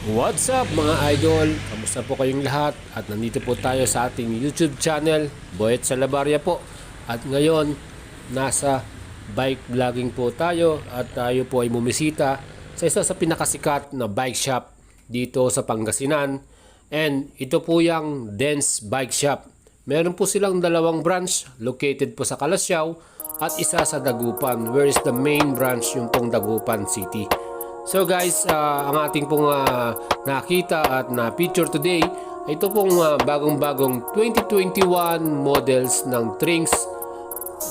What's up mga idol? Kamusta po kayong lahat? At nandito po tayo sa ating YouTube channel, Boyet Salabarria po. At ngayon, nasa bike vlogging po tayo at tayo po ay bumisita sa isa sa pinakasikat na bike shop dito sa Pangasinan. And ito po yung Dance Bike Shop. Meron po silang dalawang branch located po sa Calasiao at isa sa Dagupan, where is the main branch yung pong Dagupan City. So guys, ang ating pong nakita at na-feature today, ito pong bagong-bagong 2021 models ng Trinx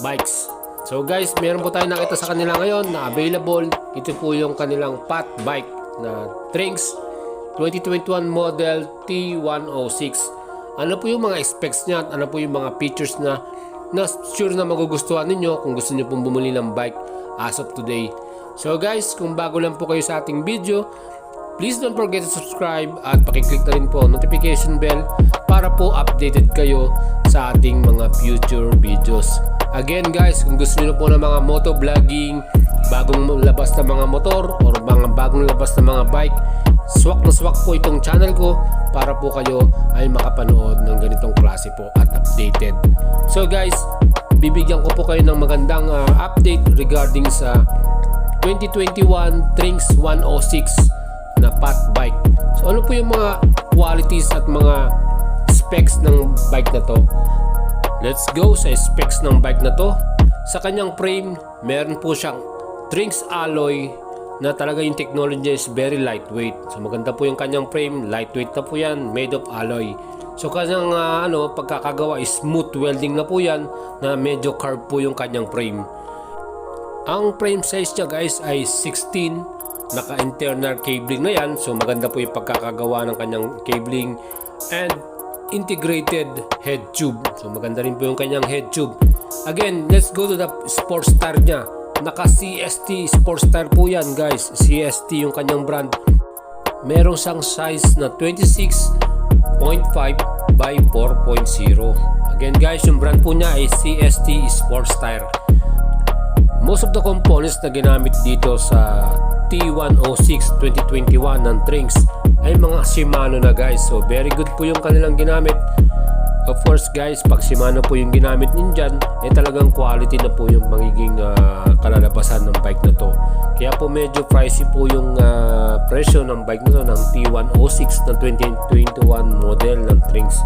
bikes. So guys, meron po tayo nakita sa kanila ngayon na available. Ito po yung kanilang fat bike na Trinx 2021 model T106. Ano po yung mga specs niya at ano po yung mga features na sure na magugustuhan ninyo kung gusto niyo pong bumili ng bike as of today. So guys, kung bago lang po kayo sa ating video, please don't forget to subscribe at pakiclick na rin po notification bell para po updated kayo sa ating mga future videos. Again guys, kung gusto niyo po ng mga moto vlogging, bagong labas na mga motor or mga bagong labas na mga bike, swak na swak po itong channel ko para po kayo ay makapanood ng ganitong klase po at updated. So guys, bibigyan ko po kayo ng magandang update regarding sa 2021 Trinx 106 na fat bike. So ano po yung mga qualities at mga specs ng bike na to? Let's go sa specs ng bike na to. Sa kanyang frame, meron po siyang Trinx alloy na talaga yung technology is very lightweight. So maganda po yung kanyang frame, lightweight na po yan, made of alloy. So kanyang pagkakagawa is smooth welding na po yan, na medyo curved po yung kanyang frame. Ang frame size niya guys ay 16, naka-internal cabling na yan. So maganda po yung pagkakagawa ng kanyang cabling and integrated head tube. So maganda rin po yung kanyang head tube. Again, let's go to the sports tire niya. Naka CST sports tire po yan guys. CST yung kanyang brand. Merong siyang size na 26.5 by 4.0. Again guys, yung brand po niya ay CST sports tire. Most of the components na ginamit dito sa T106 2021 ng Trinx ay mga Shimano na guys. So very good po yung kanilang ginamit. Of course guys, pag Shimano po yung ginamit nindyan, talagang quality na po yung magiging kalalabasan ng bike na to. Kaya po medyo pricey po yung presyo ng bike na to ng T106 ng 2021 model ng Trinx.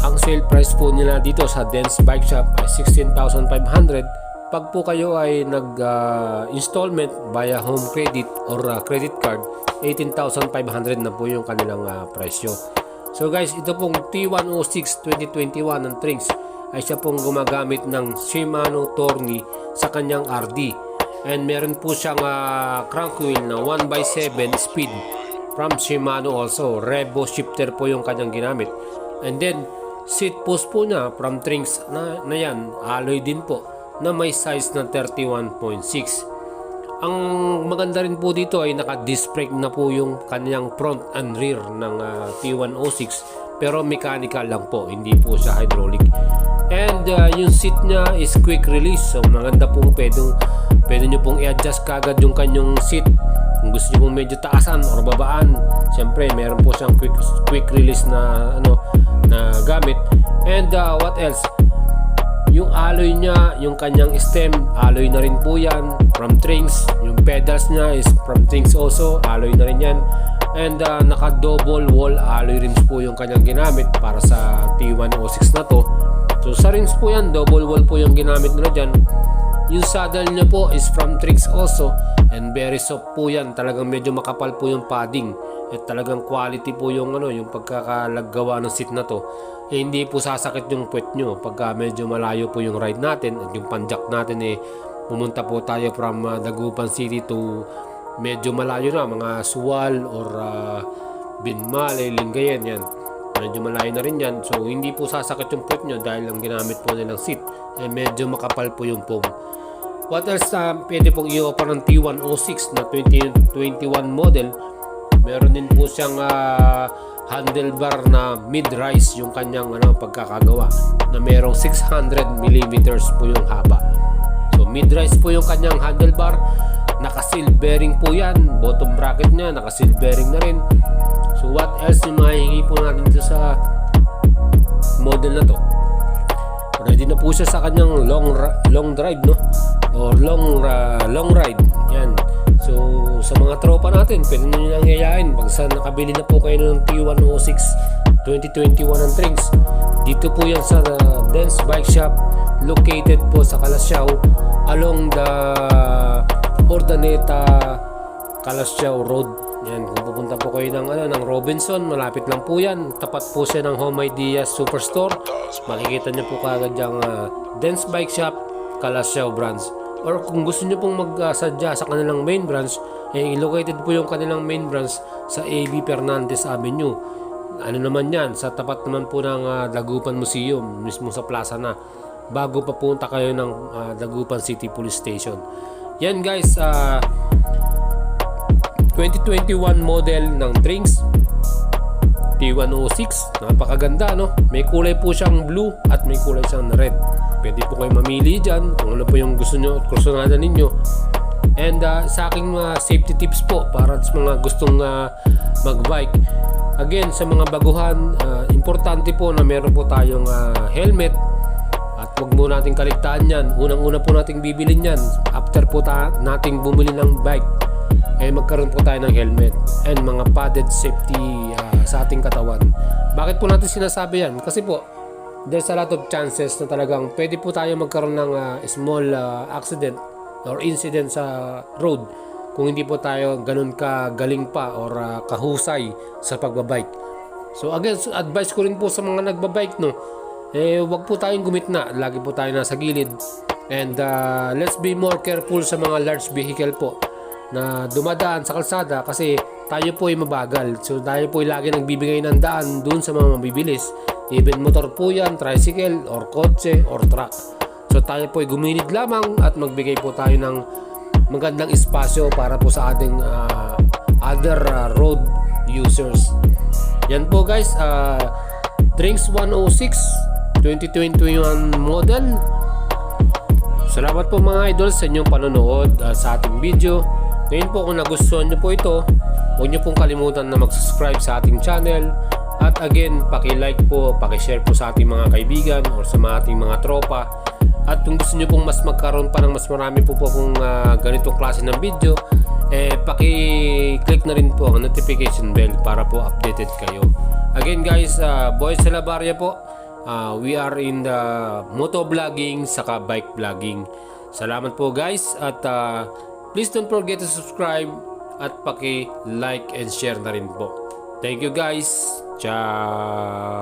Ang sale price po nila dito sa Dance Bike Shop ay 16,500. Pag po kayo ay nag-installment via home credit or credit card, 18,500 na po yung kanilang presyo. So guys, ito pong T106 2021 ng Trinx ay siya pong gumagamit ng Shimano Tourney sa kanyang RD. And meron po siyang crank wheel na 1x7 speed from Shimano also. Revo shifter po yung kanyang ginamit. And then, seat post po niya from Trinx na yan, alloy din po, na may size na 31.6. Ang maganda rin po dito ay naka-disc brake na po yung kanyang front and rear ng T106, pero mechanical lang po, hindi po siya hydraulic. And yung seat niya is quick release, so maganda po, pwede nyo pong i-adjust kagad yung kanyang seat kung gusto nyo pong medyo taasan or babaan. Siyempre meron po siyang quick release na na gamit. And what else? Yung alloy niya, yung kanyang stem, alloy na rin po yan from Trinx. Yung pedals niya is from Trinx also, alloy na rin yan. And naka double wall alloy rims po yung kanyang ginamit para sa T106 na to. So sa rims po yan, double wall po yung ginamit nila dyan. Yung saddle niya po is from Trinx also, and very soft po yan. Talagang medyo makapal po yung padding. At talagang quality po yung yung pagkakalagawa ng seat na to. Hindi po sasakit yung puwet nyo pagka medyo malayo po yung ride natin at yung panjak natin pumunta po tayo from Dagupan City to medyo malayo na, mga Suwal or Binmalay, Lingayen, yan. Medyo malayo na rin yan. So hindi po sasakit yung puwet nyo dahil ang ginamit po nilang seat medyo makapal po yung foam. What else pwede pong i-offer ng T106 na 2021 model? Meron din po siyang handlebar na mid-rise yung kanyang pagkakagawa, na merong 600 mm po yung haba. So mid-rise po yung kanyang handlebar. naka-seal bearing po yan. Bottom bracket nya naka-seal bearing na rin. So what else yung mahihingi po natin dito sa model na to? Ready na po siya sa kanyang long drive, no? Or long ride. Yan. So sa mga tropa natin, pwede nyo nang yayain pag sa nakabili na po kayo ng T106 2021 ng Trings. Dito po yan sa Dense Bike Shop, located po sa Calasiao along the Ordaneta Calasiao Road. Yan, kung pupunta po kayo ng Robinson, malapit lang po yan. Tapat po siya ng Home Ideas Superstore. Makikita niyo po kagad yung Dense Bike Shop, Calasiao branch. Or kung gusto niyo pong magsadya sa kanilang main branch, located po yung kanilang main branch sa A.B. Fernandez Avenue. Ano naman yan, sa tapat naman po ng Dagupan Museum, mismo sa plaza na, bago pa punta kayo ng Dagupan City Police Station. Yan guys, 2021 model ng Trings T106. Napakaganda, no? May kulay po siyang blue at may kulay siyang red. Pwede po kayo mamili dyan kung ano po yung gusto nyo at kursunada ninyo. And sa aking safety tips po para sa mga gustong magbike. Again, sa mga baguhan, importante po na meron po tayong helmet. At huwag mo nating kaligtaan yan. Unang-una po nating bibilin yan after po nating bumili ng bike. Magkaroon po tayo ng helmet and mga padded safety sa ating katawan. Bakit po natin sinasabi yan? Kasi po, there's a lot of chances na talagang pwede po tayo magkaroon ng small accident or incident sa road kung hindi po tayo ganun kagaling pa or kahusay sa pagbabike. So again, advice ko rin po sa mga nagbabike, no, wag po tayong gumitna, lagi po tayo nasa gilid. And let's be more careful sa mga large vehicle po na dumadaan sa kalsada, kasi tayo po ay mabagal. So tayo po ay lagi nagbibigay ng daan dun sa mga mabibilis. Even motor po yan, tricycle, or kotse, or truck. So tayo po ay gumilid lamang at magbigay po tayo ng magandang espasyo para po sa ating other road users. Yan po guys, Trings 106 2021 model. Salamat po mga idol sa inyong panonood sa ating video. Ngayon po, kung nagustuhan nyo po ito, huwag nyo pong kalimutan na mag-subscribe sa ating channel. At again, paki-like po, paki-share po sa ating mga kaibigan or sa ating mga tropa. At kung gusto nyo pong mas magkaroon pa ng mas marami po kung ganitong klase ng video, paki-click na rin po ang notification bell para po updated kayo. Again guys, Boy Salabaria po. We are in the motovlogging saka bike vlogging. Salamat po guys, at please don't forget to subscribe at paki-like and share na rin po. Thank you guys. Ciao.